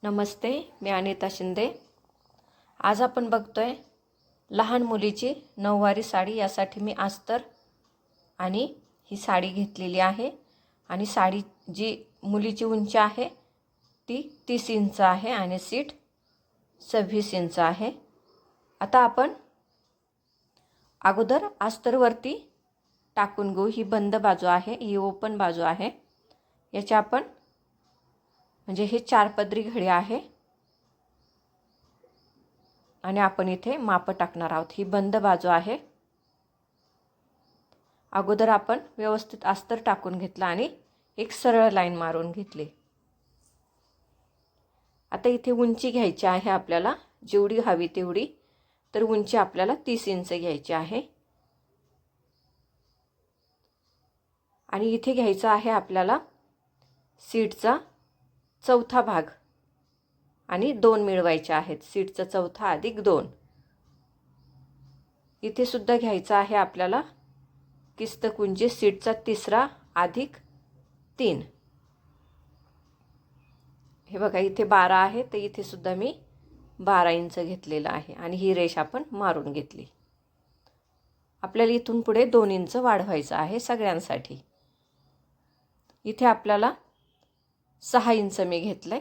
नमस्ते, मी अनिता शिंदे। आज आपण बघतोय लहान मुलीची नऊवारी साडी। यासाठी मी अस्तर आणि ही साडी घेतलेली आहे आणि साडी जी मुलीची उंची आहे ती 30 इंच आहे आणि सीट 26 इंच आहे। आता आपण अगोदर अस्तरवरती टाकून घेऊ। ही बंद बाजू आहे, ही ओपन बाजू आहे। याच्या आपण म्हणजे हे 4 पदरी घडी आहे आणि आपण इथे माप टाकणार आहोत। ही बंद बाजू आहे। अगोदर आपण व्यवस्थित अस्तर टाकून घेतलं आणि एक सरळ लाईन मारून घेतली। आता इथे उंची घ्यायची आहे आपल्याला, जेवढी हवी तेवढी। तर उंची आपल्याला 30 इंच घ्यायची आहे आणि इथे घ्यायचा आहे आपल्याला सीटचा चौथा भाग आणि 2 मिळवायचे आहेत। सीटचा चौथा अधिक 2। इथे सुद्धा घ्यायचा आहे आपल्याला किस्तकुंजी सीटचा तिसरा अधिक 3। हे बघा इथे 12 आहे, तर इथे सुद्धा मी 12 इंच घेतलेला आहे आणि ही रेष आपण मारून घेतली। आपल्याला इथून पुढे 2 इंच वाढवायचं आहे सगळ्यांसाठी। इथे आपल्याला 6 इंच मी घेतलंय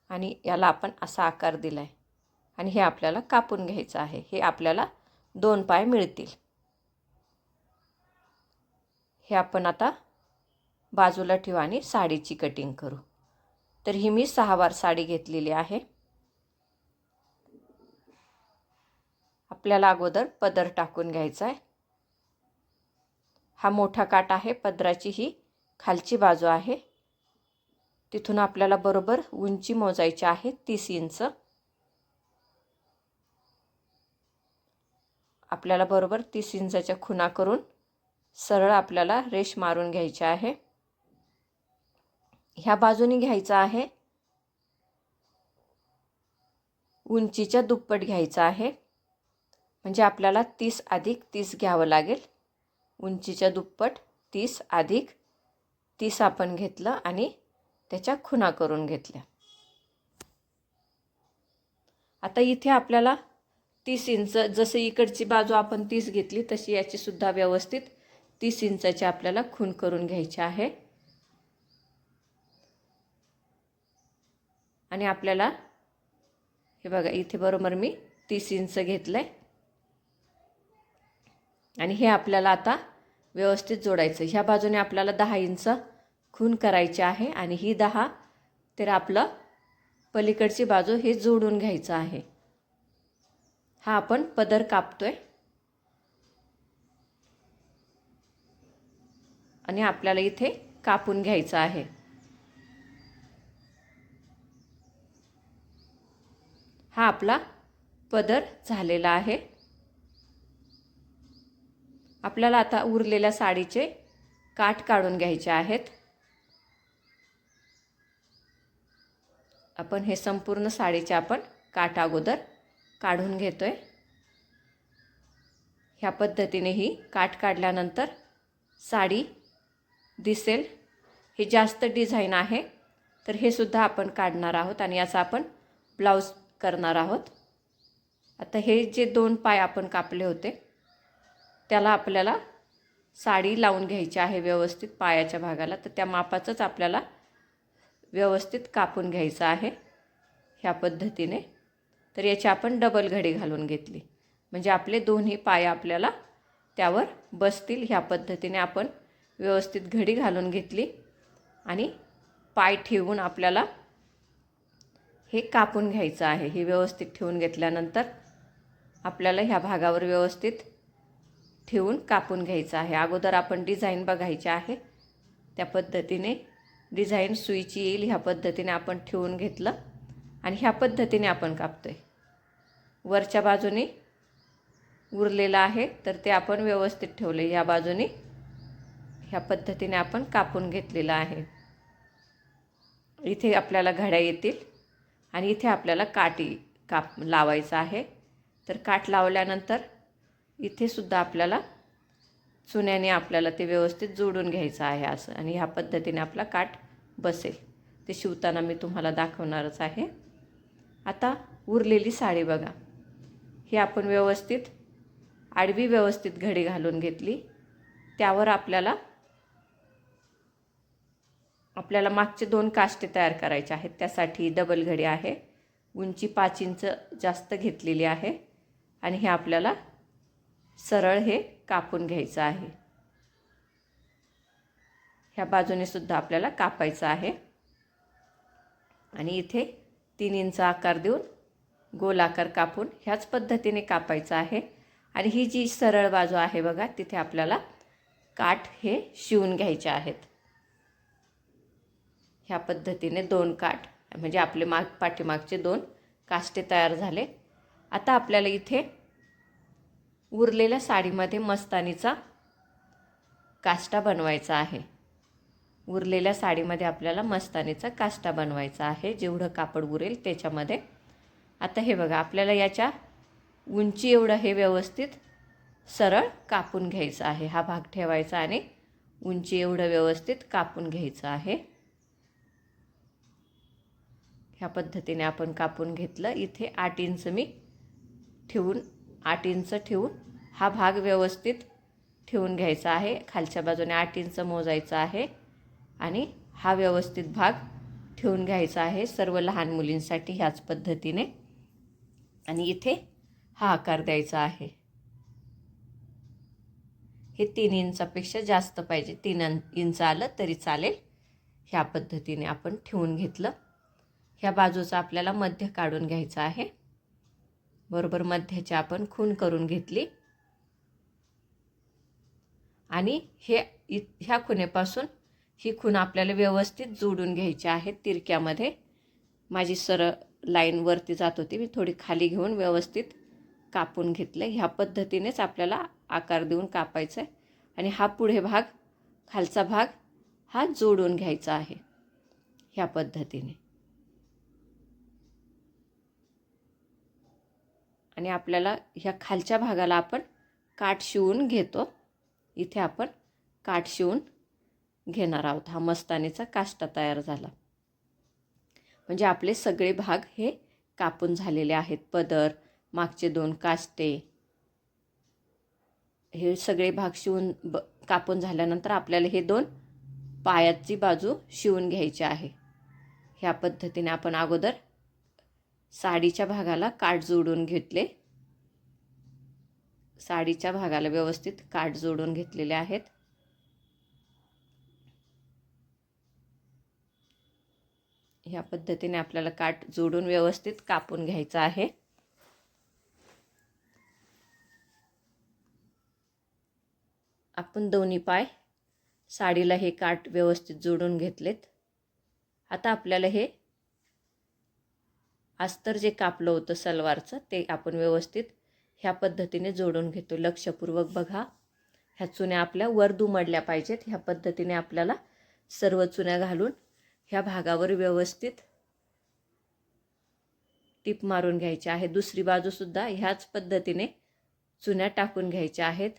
आणि याला आपण असा आकार दिलाय आणि हे आपल्याला कापून घ्यायचं आहे। हे आपल्याला 2 पाय मिळतील। हे आपण आता बाजूला ठेवू आणि साडीची कटिंग करू। तर ही मी 6 वार साडी घेतलेली आहे। आपल्याला अगोदर पदर टाकून घ्यायचा आहे। हा मोठा काठ आहे पदराची, ही खालची बाजू आहे। तिथून आपल्याला बरोबर उंची मोजायची आहे 30 इंच। आपल्याला बरोबर 30 इंचाच्या खुणा करून सरळ आपल्याला रेष मारून घ्यायची आहे। ह्या बाजूने घ्यायचा आहे उंचीच्या दुप्पट घ्यायचा आहे, म्हणजे आपल्याला 30 अधिक 30 घ्यावं लागेल। उंचीच्या दुप्पट 30 अधिक 30 आपण घेतलं आणि त्याच्या खुणा करून घेतल्या। आता इथे आपल्याला 30 इंच, जसं इकडची बाजू आपण 30 घेतली तशी याची सुद्धा व्यवस्थित 30 इंचाची आपल्याला खूण करून घ्यायची आहे आणि आपल्याला हे बघा इथे बरोबर मी 30 इंच घेतलंय आणि हे आपल्याला आता व्यवस्थित जोडायचं। ह्या बाजूने आपल्याला 10 इंच खूण करायची आहे आणि ही 10 तर आपलं पलीकडची बाजू हे जोडून घ्यायचं आहे। हा आपण पदर कापतोय आणि आपल्याला इथे कापून घ्यायचं आहे। हा आपला पदर झालेला आहे। आपल्याला आता उरलेल्या साडीचे काठ काढून घ्यायचे आहेत। आपण हे संपूर्ण साडीचे आपण काठ अगोदर काढून घेतोय। ह्या पद्धतीने ही काठ काढल्यानंतर साडी दिसेल। हे जास्त डिझाइन आहे, तर हे सुद्धा आपण काढणार आहोत आणि याचा आपण ब्लाउज करणार आहोत। आता हे जे 2 पाय आपण कापले होते त्याला आपल्याला साडी लावून घ्यायची आहे व्यवस्थित पायाच्या भागाला। तर त्या मापाचंच आपल्याला व्यवस्थित कापून घ्यायचं आहे ह्या पद्धतीने। तर याची आपण डबल घडी घालून घेतली, म्हणजे आपले दोन्ही पाय आपल्याला त्यावर बसतील। ह्या पद्धतीने आपण व्यवस्थित घडी घालून घेतली आणि पाय ठेवून आपल्याला हे कापून घ्यायचं आहे। हे व्यवस्थित ठेवून घेतल्यानंतर आपल्याला ह्या भागावर व्यवस्थित ठेवून कापून घ्यायचं आहे। अगोदर आपण डिझाईन बघायची आहे, त्या पद्धतीने डिझाईन सुईची येईल ह्या पद्धतीने आपण ठेवून घेतलं आणि ह्या पद्धतीने आपण कापतोय। वरच्या बाजूने उरलेलं आहे तर ते आपण व्यवस्थित ठेवले। ह्या बाजूने ह्या पद्धतीने आपण कापून घेतलेलं आहे। इथे आपल्याला घड्या येतील आणि इथे आपल्याला काठी लावायचं आहे। तर काठ लावल्यानंतर इथे सुद्धा आपल्याला चुन्याने आपल्याला ते व्यवस्थित जोडून घ्यायचं आहे असं, आणि ह्या पद्धतीने आपला काठ बसेल ते शिवताना मी तुम्हाला दाखवणारच आहे. आता उरलेली साडी बघा, ही आपण व्यवस्थित आडवी व्यवस्थित घडी घालून घेतली. त्यावर आपल्याला मागचे 2 काष्टे तयार करायचे आहेत. त्यासाठी डबल घडी आहे, उंची 5 इंच जास्त घेतलेली आहे आणि हे आपल्याला सरळ हे कापून घ्यायचं आहे. ह्या बाजूने सुद्धा आपल्याला कापायचं आहे आणि इथे 3 इंच आकार देऊन गोल आकार कापून ह्याच पद्धतीने कापायचं आहे. आणि ही जी सरळ बाजू आहे बघा, तिथे आपल्याला काठ हे शिवून घ्यायचे आहेत. ह्या पद्धतीने 2 काठ म्हणजे आपले पाठीमागचे 2 काष्टे तयार झाले. आता आपल्याला इथे उरलेल्या साडीमध्ये मस्तानीचा काष्टा बनवायचा आहे. उरलेल्या साडीमध्ये आपल्याला मस्तानीचा काष्टा बनवायचा आहे, जेवढं कापड उरेल त्याच्यामध्ये. आता हे बघा, आपल्याला याच्या उंची एवढं हे व्यवस्थित सरळ कापून घ्यायचं आहे. हा भाग ठेवायचा आणि उंची एवढं व्यवस्थित कापून घ्यायचं आहे. ह्या पद्धतीने आपण कापून घेतलं. इथे 8 इंच मी ठेवून 8 इंच ठेवून हा भाग व्यवस्थित ठेवून घ्यायचा आहे. खालच्या बाजूने 8 इंच मोजायचा आहे आणि हा व्यवस्थित भाग ठेवून घ्यायचा आहे सर्व लहान मुलींसाठी ह्याच पद्धतीने. आणि इथे हा आकार द्यायचा आहे. हे 3 इंचापेक्षा जास्त पाहिजे, 3 इंच आलं तरी चालेल. ह्या पद्धतीने आपण ठेवून घेतलं. ह्या बाजूचा आपल्याला मध्य काढून घ्यायचा आहे. बरोबर मध्याची आपण खूण करून घेतली आणि ह्या खुणेपासून ही खूण आपल्याला व्यवस्थित जोडून घ्यायची आहे. तिरक्यामध्ये माझी सरळ लाईन वरती जात होती, मी थोडी खाली घेऊन व्यवस्थित कापून घेतलं. ह्या पद्धतीनेच आपल्याला आकार देऊन कापायचं आहे आणि हा पुढे भाग, खालचा भाग हा जोडून घ्यायचा आहे ह्या पद्धतीने. आणि आपल्याला ह्या खालच्या भागाला आपण काठ शिवून घेतो. इथे आपण काठ शिवून घेणार आहोत. हा मस्तानीचा काष्टा तयार झाला. म्हणजे आपले सगळे भाग हे कापून झालेले आहेत. पदर, मागचे 2 काष्टे, हे सगळे भाग शिवून कापून झाल्यानंतर आपल्याला हे 2 पायाची बाजू शिवून घ्यायची आहे. ह्या पद्धतीने आपण अगोदर साडीच्या भागाला काठ जोडून घेतले. साडीच्या भागाला व्यवस्थित काठ जोडून घेतलेले आहेत. ह्या पद्धतीने आपल्याला काठ जोडून व्यवस्थित कापून घ्यायचं आहे. आपण दोन्ही पाय साडीला हे काठ व्यवस्थित जोडून घेतलेत. आता आपल्याला हे अस्तर जे कापलं होतं सलवारचं ते आपण व्यवस्थित ह्या पद्धतीने जोडून घेतो. लक्षपूर्वक बघा, ह्या चुन्या आपल्या वर दुमडल्या पाहिजेत. ह्या पद्धतीने आपल्याला सर्व चुन्या घालून ह्या भागावर व्यवस्थित टीप मारून घ्यायची आहे. दुसरी बाजूसुद्धा ह्याच पद्धतीने चुन्या टाकून घ्यायच्या आहेत.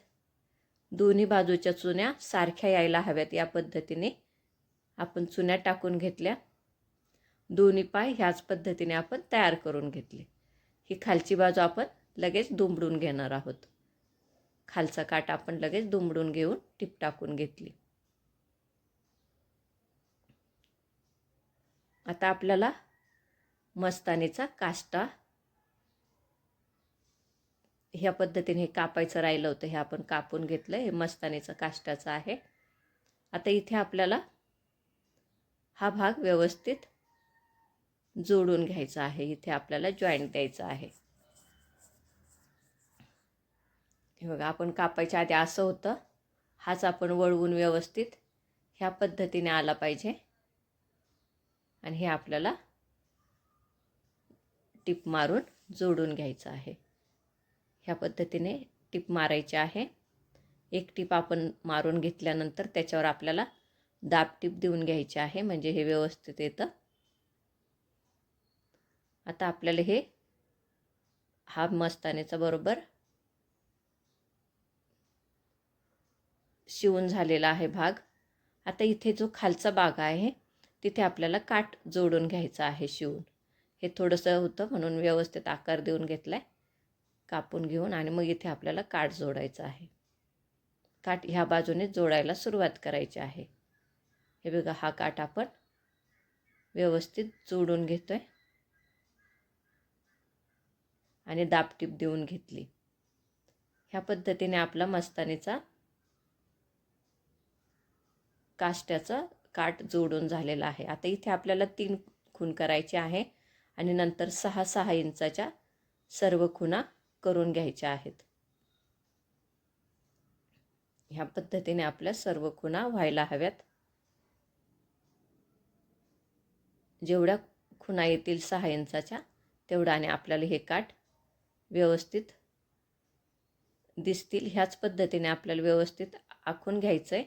दोन्ही बाजूच्या चुन्या सारख्या यायला हव्यात. या पद्धतीने आपण चुन्या टाकून घेतल्या. दोन्ही पाय ह्याच पद्धतीने आपण तयार करून घेतले. ही खालची बाजू आपण लगेच दुमडून घेणार आहोत. खालचा काठ आपण लगेच दुमडून घेऊन टीप टाकून घेतली. आता आपल्याला मस्तानीचा काष्टा ह्या पद्धतीने हे कापायचं राहिलं होतं, हे आपण कापून घेतलं. हे मस्तानीचं काष्टाचं आहे. आता इथे आपल्याला हा भाग व्यवस्थित जोडून घ्यायचा आहे. इथे आपल्याला जॉईंट द्यायचा आहे. हे बघा, आपण कापायच्या आधी असं होतं. हाच आपण वळवून व्यवस्थित ह्या पद्धतीने आला पाहिजे आणि हे आपल्याला टीप मारून जोडून घ्यायचं आहे. ह्या पद्धतीने टीप मारायची आहे. एक टीप आपण मारून घेतल्यानंतर त्याच्यावर आपल्याला दाब टीप देऊन घ्यायची आहे, म्हणजे हे व्यवस्थित येतं. आता आपल्याला हा मस्तानीचा बरोबर शिवून झालेला आहे भाग. आता इथे जो खालचा भाग आहे तिथे आपल्याला काठ जोडून घ्यायचं आहे शिवून. हे थोडंसं होतं म्हणून व्यवस्थित आकार देऊन घेतला आहे, कापून घेऊन. आणि मग इथे आपल्याला काठ जोडायचं आहे. काठ ह्या बाजूने जोडायला सुरुवात करायची आहे. हे बघा, हा काठ आपण व्यवस्थित जोडून घेतोय आणि दाबटीप देऊन घेतली. ह्या पद्धतीने आपला मस्तानीचा काष्ट्याचा काठ जोडून झालेला आहे. आता इथे आपल्याला 3 खूण करायचे आहे आणि नंतर 6-6 इंचाच्या सर्व खुणा करून घ्यायच्या आहेत. ह्या पद्धतीने आपल्या सर्व खुणा व्हायला हव्यात. जेवढ्या खुणा येतील 6 इंचाच्या तेवढ्याने आपल्याला हे काठ व्यवस्थित दिसतील. ह्याच पद्धतीने आपल्याला व्यवस्थित आखून घ्यायचं आहे.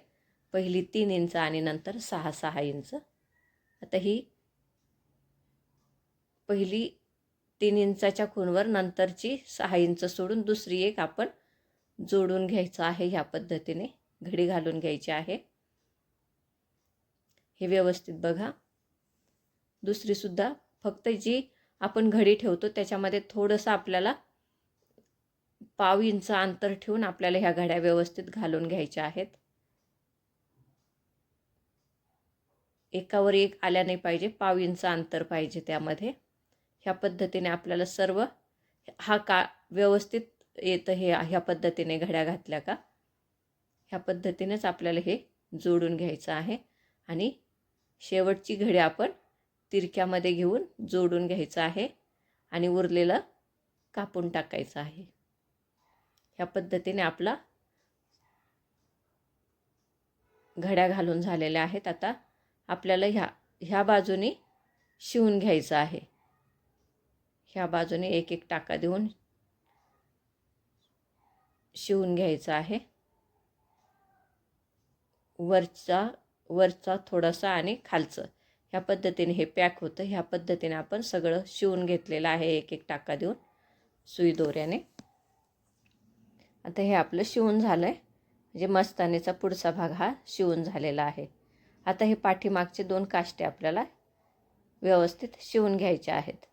पहिली 3 इंच आणि नंतर 6-6 इंच. आता ही पहिली 3 इंचाच्या खूणवर नंतरची 6 इंच सोडून दुसरी एक आपण जोडून घ्यायचं आहे. ह्या पद्धतीने घडी घालून घ्यायची आहे. हे व्यवस्थित बघा. दुसरीसुद्धा फक्त जी आपण घडी ठेवतो त्याच्यामध्ये थोडंसं आपल्याला पाव इंच अंतर ठेवून आपल्याला ह्या घड्या व्यवस्थित घालून घ्यायच्या आहेत. एकावर एक आल्या नाही पाहिजे, पाव इंच अंतर पाहिजे त्यामध्ये. ह्या पद्धतीने आपल्याला सर्व हा व्यवस्थित येतं. हे ह्या पद्धतीने घड्या घातल्या का ह्या पद्धतीनेच आपल्याला हे जोडून घ्यायचं आहे. आणि शेवटची घडी आपण तिरक्यामध्ये घेऊन जोडून घ्यायचं आहे आणि उरलेलं कापून टाकायचं आहे. ह्या पद्धतीने आपला घड्या घालून झालेल्या आहेत. आता आपल्याला ह्या बाजूने शिवून घ्यायचं आहे. ह्या बाजूने एक एक टाका देऊन शिवून घ्यायचं आहे. वरचा थोडासा आणि खालचं. ह्या पद्धतीने हे पॅक होतं. ह्या पद्धतीने आपण सगळं शिवून घेतलेलं आहे एक एक टाका देऊन सुई दोऱ्याने. आता हे आपलं शिवून झालं आहे. म्हणजे मस्तानीचा पुढचा भाग हा शिवून झालेला आहे. आता हे पाठीमागचे 2 काष्टे आपल्याला व्यवस्थित शिवून घ्यायचे आहेत.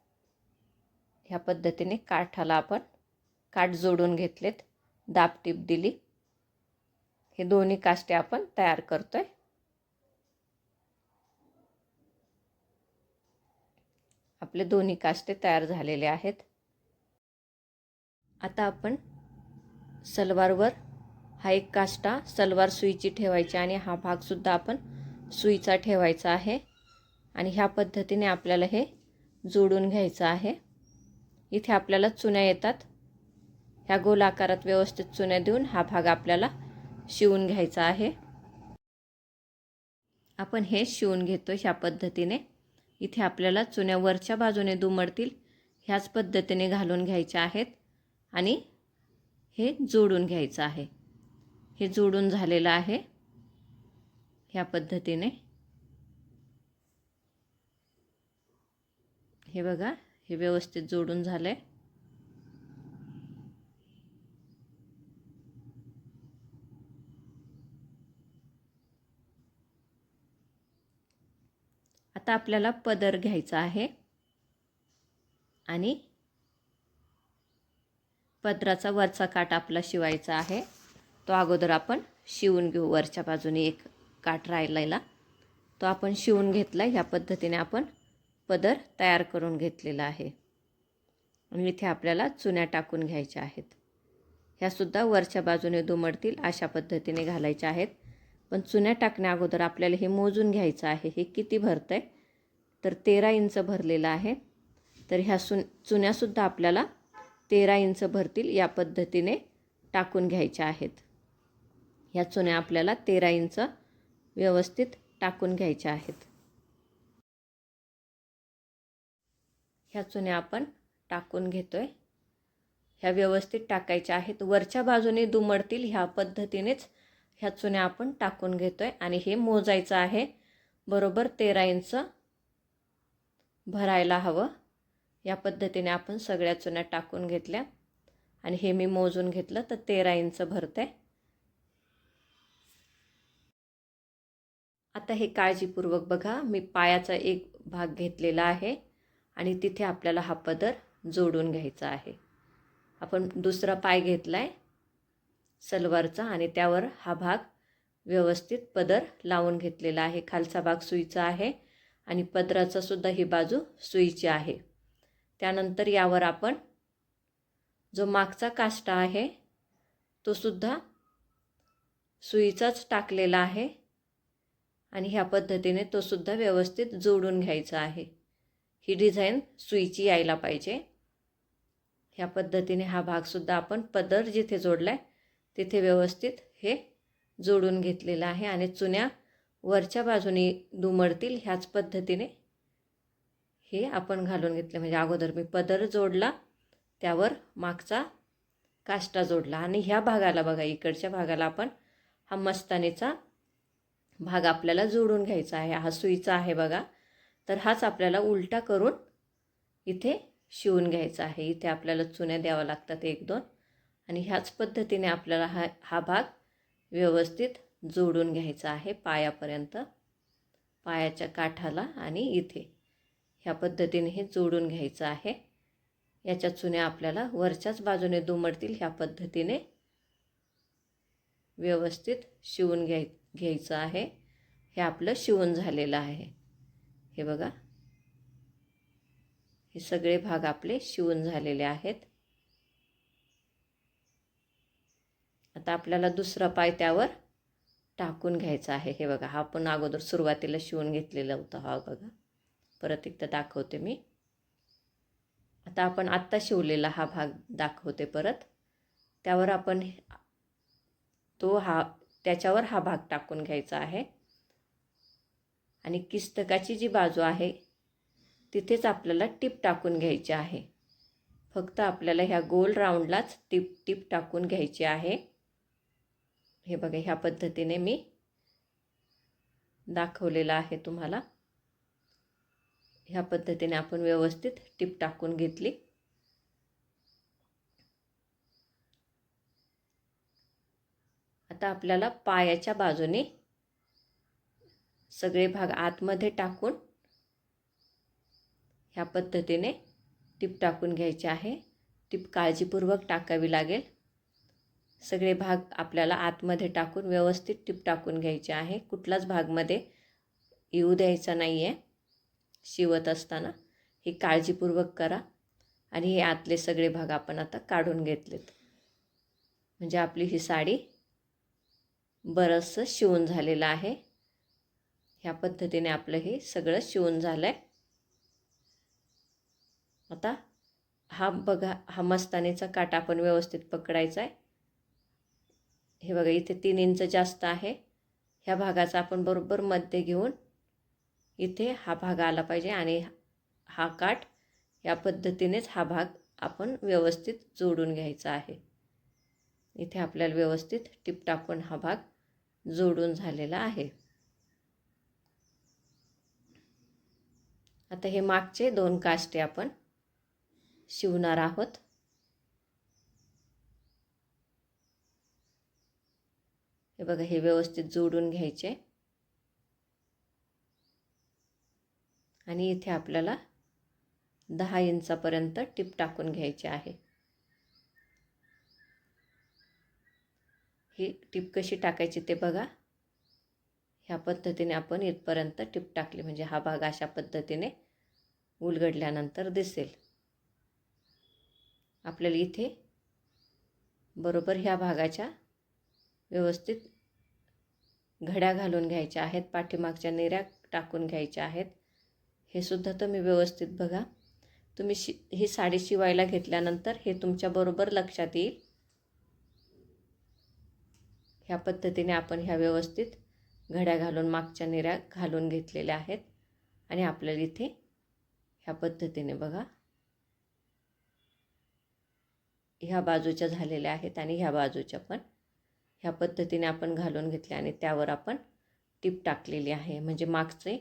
ह्या पद्धतीने काठाला आपण काठ जोडून घेतलेत, दाबटीप दिली. हे दोन्ही काष्टे आपण तयार करतोय. आपले दोन्ही काष्टे तयार झालेले आहेत. आता आपण सलवारवर हा एक काष्टा सलवार सुईची ठेवायची आणि हा भागसुद्धा आपण सुईचा ठेवायचा आहे. आणि ह्या पद्धतीने आपल्याला हे जोडून घ्यायचं आहे. इथे आपल्याला चुन्या येतात. ह्या गोल आकारात व्यवस्थित चुन्या देऊन हा भाग आपल्याला शिवून घ्यायचा आहे. आपण हे शिवून घेतो ह्या पद्धतीने. इथे आपल्याला चुन्या वरच्या बाजूने दुमडतील ह्याच पद्धतीने घालून घ्यायच्या आहेत आणि हे जोडून घ्यायचं आहे. हे जोडून झालेलं आहे ह्या पद्धतीने. हे बघा, हे व्यवस्थित जोडून झालंय. आता आपल्याला पदर घ्यायचा आहे आणि पदराचा वरचा काठ आपला शिवायचा आहे. तो अगोदर आपण शिवून घेऊ. वरच्या बाजूने एक काठ राहिलेला तो आपण शिवून घेतला. ह्या पद्धतीने आपण पदर तयार करून घेतलेला आहे. आणि इथे आपल्याला चुन्या टाकून घ्यायच्या आहेत. ह्यासुद्धा वरच्या बाजूने दुमडतील अशा पद्धतीने घालायच्या आहेत. पण चुन्या टाकण्या अगोदर आपल्याला हे मोजून घ्यायचं आहे. हे किती भरतं आहे तर 13 इंच भरलेलं आहे. तर ह्या चुन्यासुद्धा आपल्याला 13 इंच भरतील या पद्धतीने टाकून घ्यायच्या आहेत. ह्या चुन्या आपल्याला 13 इंच व्यवस्थित टाकून घ्यायच्या आहेत. ह्या चुन्या आपण टाकून घेतोय. ह्या व्यवस्थित टाकायच्या आहेत. वरच्या बाजूने दुमडतील ह्या पद्धतीनेच ह्या चुन्या आपण टाकून घेतोय. आणि हे मोजायचं आहे. बरोबर 13 इंच भरायला हवं. या पद्धतीने आपण सगळ्या चुन्या टाकून घेतल्या आणि हे मी मोजून घेतलं तर 13 इंच भरते. आता हे काळजीपूर्वक बघा, मी पायाचा एक भाग घेतलेला आहे आणि तिथे आपल्याला हा पदर जोडून घ्यायचा आहे. आपण दुसरा पाय घेतला आहे सलवारचा आणि त्यावर हा भाग व्यवस्थित पदर लावून घेतलेला आहे. खालचा भाग सुईचा आहे आणि पदराचा सुद्धा ही बाजू सुईची आहे. त्यानंतर यावर आपण जो मागचा काष्टा आहे तो सुद्धा सुईचाच टाकलेला आहे आणि ह्या पद्धतीने तो सुद्धा व्यवस्थित जोडून घ्यायचा आहे. ही डिझाईन सुईची यायला पाहिजे. ह्या पद्धतीने हा भागसुद्धा आपण पदर जिथे जोडला आहे तिथे व्यवस्थित हे जोडून घेतलेलं आहे आणि चुन्या वरच्या बाजूने दुमडतील ह्याच पद्धतीने हे आपण घालून घेतले. म्हणजे अगोदर मी पदर जोडला, त्यावर मागचा काष्टा जोडला आणि ह्या भागाला बघा, इकडच्या भागाला आपण हा मस्तानीचा भाग आपल्याला जोडून घ्यायचा आहे. हा सुईचा आहे बघा, तर हाच आपल्याला उलटा करून इथे शिवून घ्यायचा आहे. इथे आपल्याला चुन्या द्याव्या लागतात 1-2 आणि ह्याच पद्धतीने आपल्याला हा भाग व्यवस्थित जोडून घ्यायचा आहे पायापर्यंत, पायाच्या काठाला आणि इथे ह्या पद्धतीने हे जोडून घ्यायचं आहे. याच्या चुन्या आपल्याला वरच्याच बाजूने दुमडतील ह्या पद्धतीने व्यवस्थित शिवून घ्यायचं आहे. हे आपलं शिवून झालेलं आहे. हे बघा, हे सगळे भाग आपले शिवून झालेले आहेत. आता आपल्याला दुसरा पाय त्यावर टाकून घ्यायचा आहे. हे बघा, हा आपण अगोदर सुरुवातीला शिवून घेतलेला होता. हा बघा, परत एकदा दाखवते मी. आता आपण आत्ता शिवलेला हा भाग दाखवते परत. त्यावर आपण त्याच्यावर हा भाग टाकून घ्यायचा आहे आणि किस्तकाची जी बाजू आहे तिथेच आपल्याला टिप टाकून घ्यायची आहे. फक्त आपल्याला ह्या गोल राऊंडलाच टिप टाकून घ्यायची आहे. हे बघा, ह्या पद्धतीने मी दाखवलेलं आहे तुम्हाला. ह्या पद्धतीने आपण व्यवस्थित टिप टाकून घेतली. आता आपल्याला पायाच्या बाजूने सगळे भाग आतमध्ये टाकून ह्या पद्धतीने टिप टाकून घ्यायची आहे. टिप काळजीपूर्वक टाकावी लागेल. सगळे भाग आपल्याला आतमध्ये टाकून व्यवस्थित टिप टाकून घ्यायचे आहे. कुठलाच भागमध्ये येऊ द्यायचा नाही आहे. शिवत असताना हे काळजीपूर्वक करा. आणि हे आतले सगळे भाग आपण आता काढून घेतलेत. म्हणजे आपली ही साडी बरंचसं शिवून झालेलं आहे. ह्या पद्धतीने आपलं हे सगळं शिवून झालं आहे. आता हा बघा, हा मस्तानीचा काटा आपण व्यवस्थित पकडायचा आहे. हे बघा, इथे 3 इंच जास्त आहे. ह्या भागाचा आपण बरोबर मध्य घेऊन इथे हा भाग आला पाहिजे आणि हा काठ या पद्धतीनेच हा भाग आपण व्यवस्थित जोडून घ्यायचा आहे. इथे आपल्याला व्यवस्थित टिप टाकून हा भाग जोडून झालेला आहे. आता हे मागचे 2 काष्टे आपण शिवणार आहोत. हे बघा, हे व्यवस्थित जोडून घ्यायचे आणि इथे आपल्याला 10 इंचापर्यंत टिप टाकून घ्यायची आहे. ही टिप कशी टाकायची ते बघा. ह्या पद्धतीने आपण इथपर्यंत टिप टाकली म्हणजे हा भाग अशा पद्धतीने उलगडल्यानंतर दिसेल. आपल्याला इथे बरोबर ह्या भागाच्या व्यवस्थित घड्या घालून घ्यायच्या आहेत. पाठीमागच्या निऱ्या टाकून घ्यायच्या आहेत. हे सुद्धा तुम्ही व्यवस्थित बघा. तुम्ही ही साडी शिवायला घेतल्यानंतर हे तुमच्या बरोबर लक्षात येईल. ह्या पद्धतीने आपण ह्या व्यवस्थित घड्या घालून मागच्या निऱ्या घालून घेतलेल्या आहेत आणि आपल्याला इथे ह्या पद्धतीने बघा, ह्या बाजूच्या झालेल्या आहेत आणि ह्या बाजूच्या पण ह्या पद्धतीने आपण घालून घेतले आणि त्यावर आपण टिप टाकलेली आहे. म्हणजे मागचे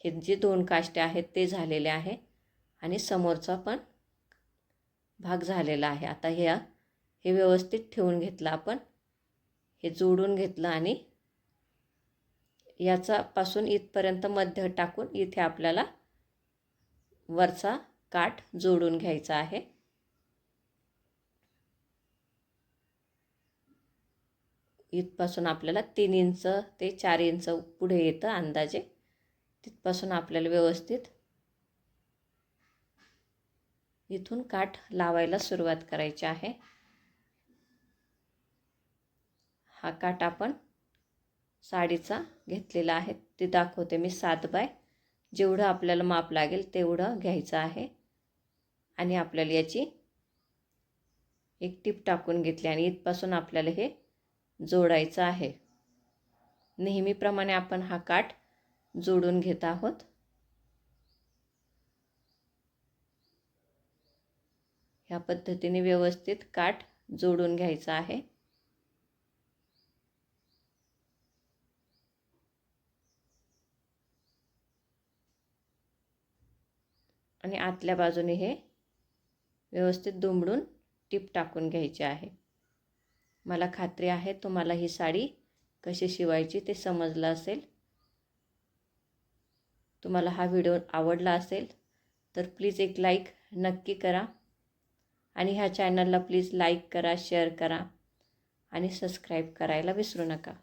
हे जे 2 काष्टे आहेत ते झालेले आहे आणि समोरचा पण भाग झालेला आहे. आता हे व्यवस्थित ठेवून घेतलं आपण. हे जोडून घेतलं आणि याचापासून इथपर्यंत मध्य टाकून इथे आपल्याला वरचा काठ जोडून घ्यायचा आहे. इथपासून आपल्याला 3 इंच ते 4 इंच पुढे येतं अंदाजे. तिथपासून आपल्याला व्यवस्थित इथून काठ लावायला सुरुवात करायची आहे. हा काठ आपण साडीचा घेतलेला आहे, ते दाखवते मी. 7 बाय जेवढं आपल्याला माप लागेल तेवढं घ्यायचं आहे. आणि आपल्याला याची एक टीप टाकून घेतली आणि इथपासून आपल्याला हे जोडायचं आहे. नेहमीप्रमाणे आपण हा काठ जोडून घेत आहोत. ह्या पद्धतीने व्यवस्थित काठ जोडून घ्यायचा आहे. आणि आतल्या बाजूने हे व्यवस्थित दुमडून टीप टाकून घ्यायची आहे. मला खात्री आहे तुम्हाला ही साडी कशी शिवायची ते समजलं असेल. तुम्हाला हा व्हिडिओ आवडला असेल तर प्लीज एक लाईक नक्की करा आणि ह्या चॅनलला प्लीज लाईक करा, शेअर करा आणि सबस्क्राईब करायला विसरू नका.